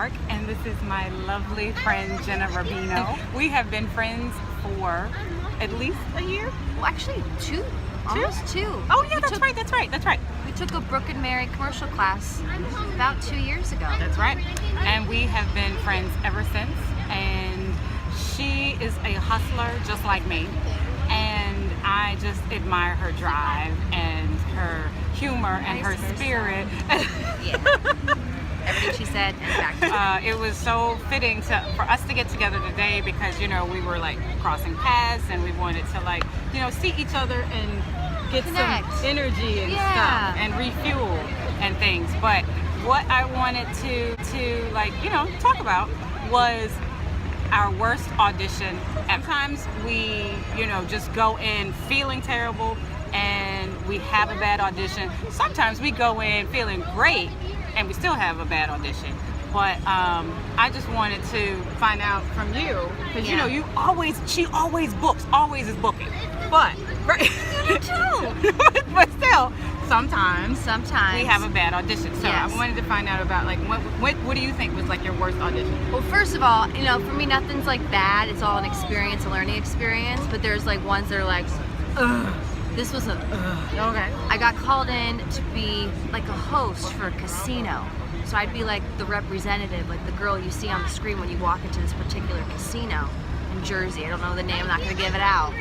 Park, and this is my lovely friend Jenna Robino. We have been friends for at least a year. Well, actually, almost two. Oh yeah, that's right. We took a Brooke and Mary commercial class about 2 years ago. That's right. And we have been friends ever since. And she is a hustler just like me. And I just admire her drive and her humor and her spirit. Yeah. Everything she said, and back. It was so fitting for us to get together today because, you know, we were like crossing paths and we wanted to like, you know, see each other and get Connect. some energy and stuff and refuel and things. But what I wanted to like, you know, talk about was our worst audition. Sometimes we, you know, just go in feeling terrible and we have a bad audition. Sometimes we go in feeling great and we still have a bad audition. But I just wanted to find out from you, because you know, she always books, always is booking. But right, You too. but still, sometimes we have a bad audition. So Yes. I wanted to find out about like what do you think was like your worst audition? Well, first of all, you know, for me, nothing's like bad. It's all an experience, a learning experience. But there's like ones that are like, ugh. This was a ugh. Okay. I got called in to be like a host for a casino. So I'd be like the representative, like the girl you see on the screen when you walk into this particular casino in Jersey. I don't know the name, I'm not gonna give it out.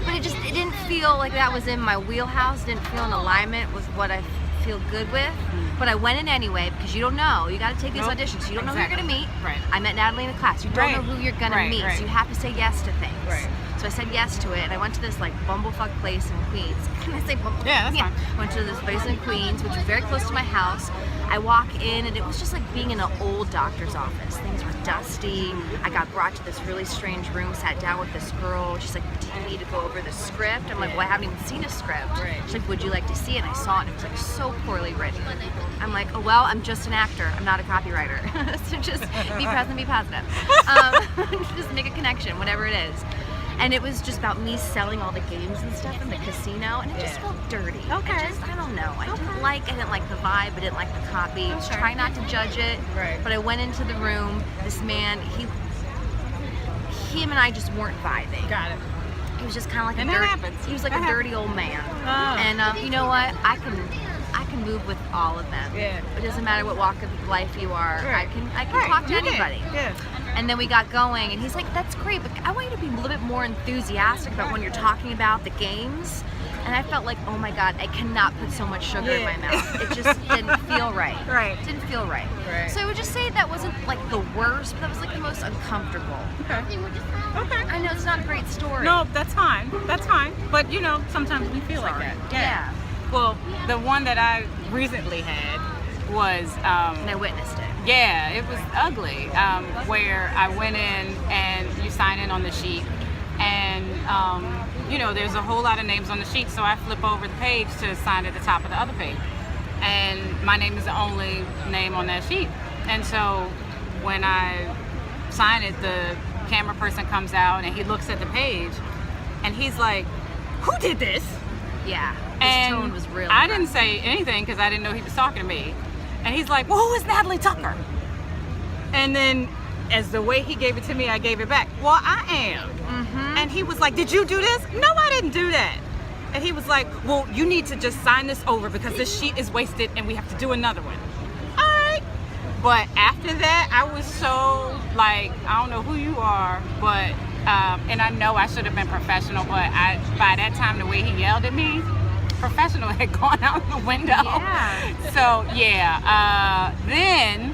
But it didn't feel like that was in my wheelhouse, it didn't feel in alignment with what I feel good with. But I went in anyway because you don't know. You gotta take these auditions. You don't know who you're gonna meet. Right. I met Natalie in the class. You don't know who you're gonna meet. So you have to say yes to things. Right. So I said yes to it, and I went to this like bumblefuck place in Queens. Can I say bumblefuck? Yeah, that's fine. Went to this place in Queens, which was very close to my house. I walk in, and it was just like being in an old doctor's office. Things were dusty. I got brought to this really strange room, sat down with this girl. She's like, do you need to go over the script? I'm like, well, I haven't even seen a script. Right. She's like, would you like to see it? And I saw it, and it was like so poorly written. I'm like, oh, well, I'm just an actor. I'm not a copywriter. So just be present, be positive. Just make a connection, whatever it is. And it was just about me selling all the games and stuff in the casino, and it just felt dirty. Okay. I don't know. I didn't like the vibe. I didn't like the copy. I was trying not to judge it. Right. But I went into the room. This man, him and I just weren't vibing. Got it. He was just kind of like And a that dirty. happens. He was like That a dirty old man. Oh. And you know what? I can move with all of them. Yeah. It doesn't matter what walk of life you are. Right. I can talk to You did. anybody. Yeah. And then we got going, and he's like, that's great, but I want you to be a little bit more enthusiastic about when you're talking about the games. And I felt like, oh my God, I cannot put so much sugar in my mouth. It just didn't feel right. Right. It didn't feel right. Right. So I would just say that wasn't like the worst, but that was like the most uncomfortable. Okay. Okay. I know it's not a great story. No, that's fine. That's fine. But you know, sometimes we feel like that. Yeah. Well, the one that I recently had was And I witnessed it. yeah, it was ugly. Where I went in and you sign in on the sheet, and you know, there's a whole lot of names on the sheet, so I flip over the page to sign at the top of the other page, and my name is the only name on that sheet. And so when I sign it, the camera person comes out and he looks at the page, and he's like, "Who did this?" Yeah. His And tone was real. I didn't say anything because I didn't know he was talking to me. And he's like, well, who is Natalie Tucker? And then as the way he gave it to me, I gave it back. Well, I am. Mm-hmm. And he was like, did you do this? No, I didn't do that. And he was like, well, you need to just sign this over because this sheet is wasted and we have to do another one. All right. But after that, I was so like, I don't know who you are, but, and I know I should have been professional, but by that time, the way he yelled at me, professional had gone out the window. Yeah. So yeah, then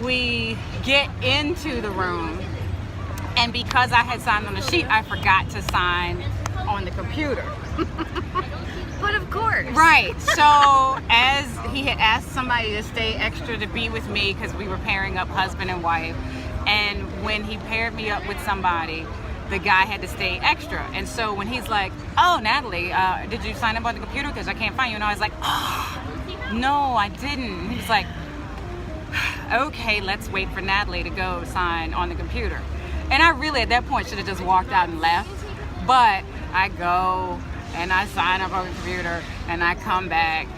we get into the room, and because I had signed on the sheet, I forgot to sign on the computer. But of course. Right. So as he had asked somebody to stay extra to be with me because we were pairing up husband and wife, and when he paired me up with somebody, the guy had to stay extra. And so when he's like, oh, Natalie, did you sign up on the computer because I can't find you? And I was like, oh, no, I didn't. He was like, okay, let's wait for Natalie to go sign on the computer. And I really, at that point, should have just walked out and left. But I go and I sign up on the computer and I come back.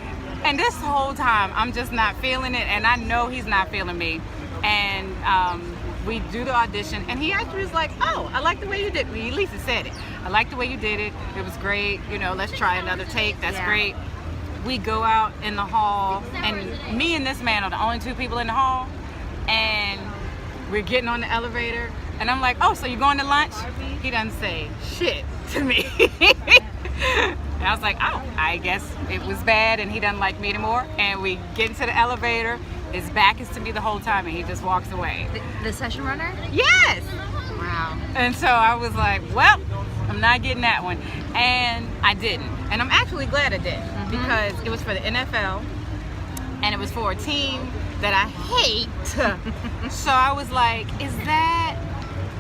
And this whole time, I'm just not feeling it. And I know he's not feeling me. And we do the audition, and he actually was like, "Oh, I like the way you did." Well, at least he said it. "I like the way you did it. It was great. You know, let's try another take. That's great." We go out in the hall, and me and this man are the only two people in the hall, and we're getting on the elevator, and I'm like, "Oh, so you going to lunch?" He doesn't say shit to me. And I was like, "Oh, I guess it was bad, and he doesn't like me anymore." And we get into the elevator. His back is to me the whole time, and he just walks away. The session runner? Yes! Wow. And so I was like, well, I'm not getting that one. And I didn't. And I'm actually glad I did, because it was for the NFL, and it was for a team that I hate. So I was like,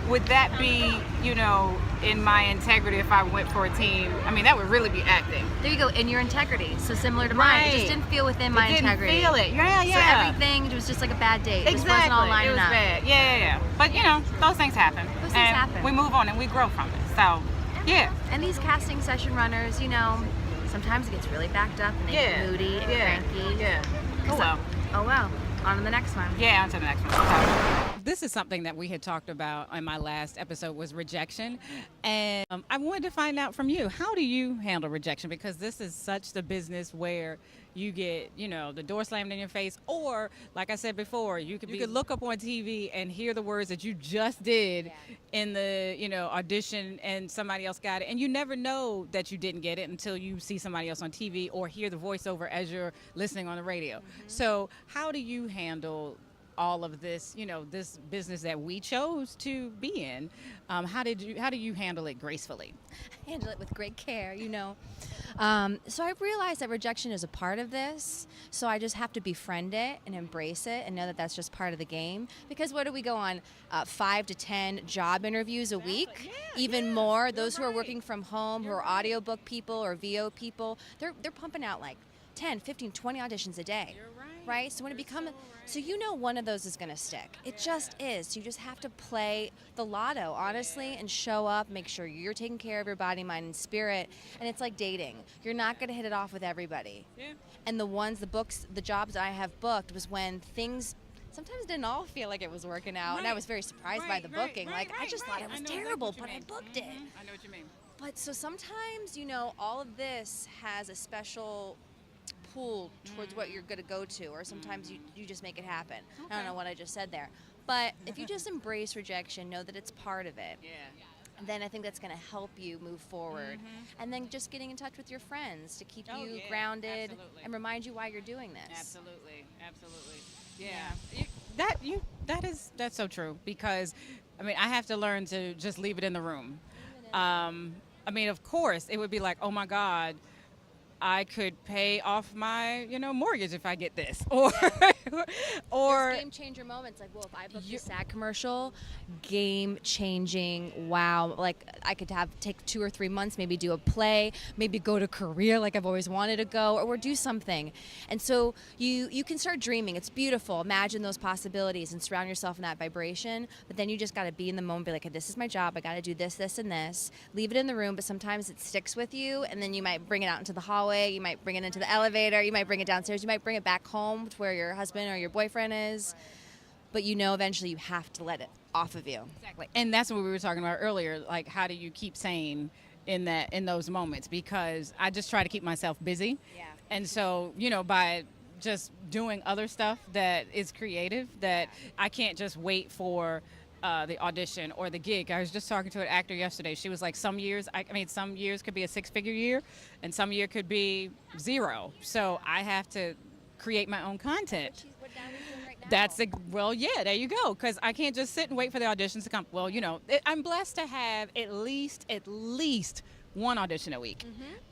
would that be, you know, in my integrity if I went for a team? I mean, that would really be acting. There you go, in your integrity. So similar to mine. It just didn't feel within my integrity. Didn't feel it. Yeah. So everything was just like a bad date. Exactly. It just wasn't all lining up. It was up. bad. Yeah. But, you know, those things happen. We move on and we grow from it. So, yeah. And these casting session runners, you know, sometimes it gets really backed up and they get moody and cranky. Yeah. Oh well. On to the next one. Yeah, on to the next one. This is something that we had talked about in my last episode was rejection. And I wanted to find out from you, how do you handle rejection? Because this is such the business where you get, you know, the door slammed in your face, or like I said before, you could look up on TV and hear the words that you just did in the, you know, audition, and somebody else got it. And you never know that you didn't get it until you see somebody else on TV or hear the voiceover as you're listening on the radio. So how do you handle all of this, you know, this business that we chose to be in? How do you handle it gracefully? Handle it with great care, you know. So I realized that rejection is a part of this, so I just have to befriend it and embrace it and know that that's just part of the game. Because what do we go on, 5 to 10 job interviews a week? Even more, those who are working from home, who are audiobook people or VO people, they're pumping out like 10, 15, 20 auditions a day. Right? So when it becomes, so you know one of those is going to stick. It just is. So you just have to play the lotto, honestly, and show up, make sure you're taking care of your body, mind, and spirit. And it's like dating. You're not going to hit it off with everybody. Yeah. And the jobs I have booked was when things sometimes didn't all feel like it was working out. And I was very surprised by the booking. I just thought it was terrible, but I booked it. I know what you mean. But so sometimes, you know, all of this has a special pull towards what you're going to go to, or sometimes you just make it happen. I don't know what I just said there, but if you just embrace rejection, know that it's part of it, then I think that's going to help you move forward. And then just getting in touch with your friends to keep you grounded and remind you why you're doing this. Absolutely. That's so true, because I mean, I have to learn to just leave it in the room. I mean, of course it would be like, oh my God, I could pay off my, you know, mortgage if I get this, or There's game changer moments. Like, well, if I book this SAG commercial, game changing. Wow, like I could take 2 or 3 months, maybe do a play, maybe go to Korea like I've always wanted to go, or do something. And so you can start dreaming. It's beautiful. Imagine those possibilities and surround yourself in that vibration. But then you just got to be in the moment. Be like, hey, this is my job. I got to do this, this, and this. Leave it in the room. But sometimes it sticks with you, and then you might bring it out into the hallway. You might bring it into the elevator. You might bring it downstairs. You might bring it back home to where your husband or your boyfriend is. But you know eventually you have to let it off of you. Exactly. And that's what we were talking about earlier. Like, how do you keep sane in those moments? Because I just try to keep myself busy. Yeah. And so, you know, by just doing other stuff that is creative, that I can't just wait for the audition or the gig. I was just talking to an actor yesterday. She was like, some years could be a 6-figure year, and some year could be 0. So I have to create my own content. Well, yeah, there you go. Because I can't just sit and wait for the auditions to come. Well, you know, I'm blessed to have at least 1 audition a week.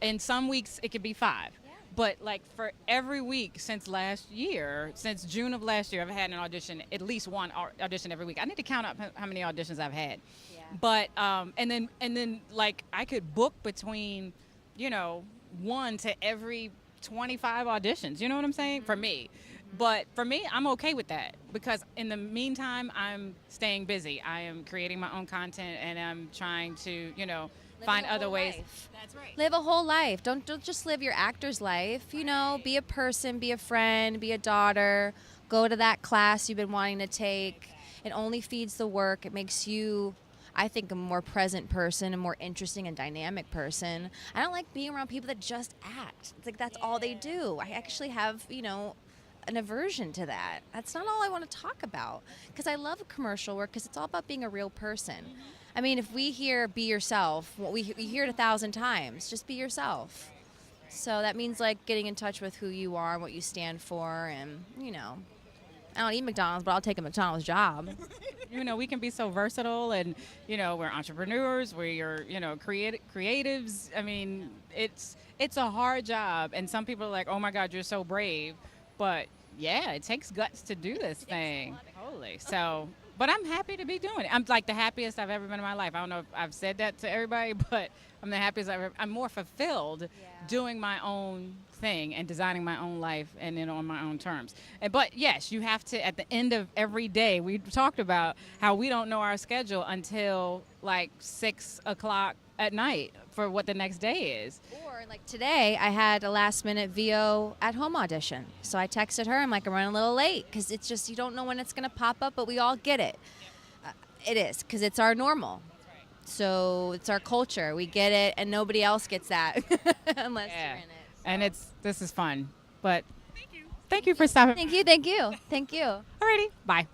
And some weeks it could be 5. But like for every week since June of last year, I've had an audition, at least 1 audition every week. I need to count up how many auditions I've had. Yeah. But and then like I could book between, you know, 1 to every 25 auditions. You know what I'm saying? For me. But for me, I'm okay with that, because in the meantime, I'm staying busy. I am creating my own content, and I'm trying to, you know, find other ways. That's right. Live a whole life. Don't just live your actor's life. You know, be a person, be a friend, be a daughter. go to that class you've been wanting to take. It only feeds the work. It makes you, I think, a more present person, a more interesting and dynamic person. I don't like being around people that just act. It's like that's all they do. I actually have, an aversion to that. That's not all I want to talk about, because I love commercial work because it's all about being a real person. I mean, if we hear be yourself, we hear it 1,000 times, just be yourself. So that means like getting in touch with who you are and what you stand for, and I don't eat McDonald's, but I'll take a McDonald's job. We can be so versatile, and we're entrepreneurs, we're creatives. I mean, it's a hard job, and some people are like, oh my God, you're so brave. But yeah, it takes guts to do this thing. Totally. So, but I'm happy to be doing it. I'm like the happiest I've ever been in my life. I don't know if I've said that to everybody, but I'm the happiest I've ever. I'm more fulfilled doing my own thing and designing my own life, and then on my own terms. But yes, you have to, at the end of every day, we talked about how we don't know our schedule until like 6 o'clock at night for what the next day is. Or like today, I had a last minute VO at home audition. So I texted her, I'm like, I'm running a little late, because it's just, you don't know when it's going to pop up, but we all get it. It is, because it's our normal. So it's our culture. We get it, and nobody else gets that unless you're in it. So. And this is fun. But thank you for stopping. Thank you. Alrighty, bye.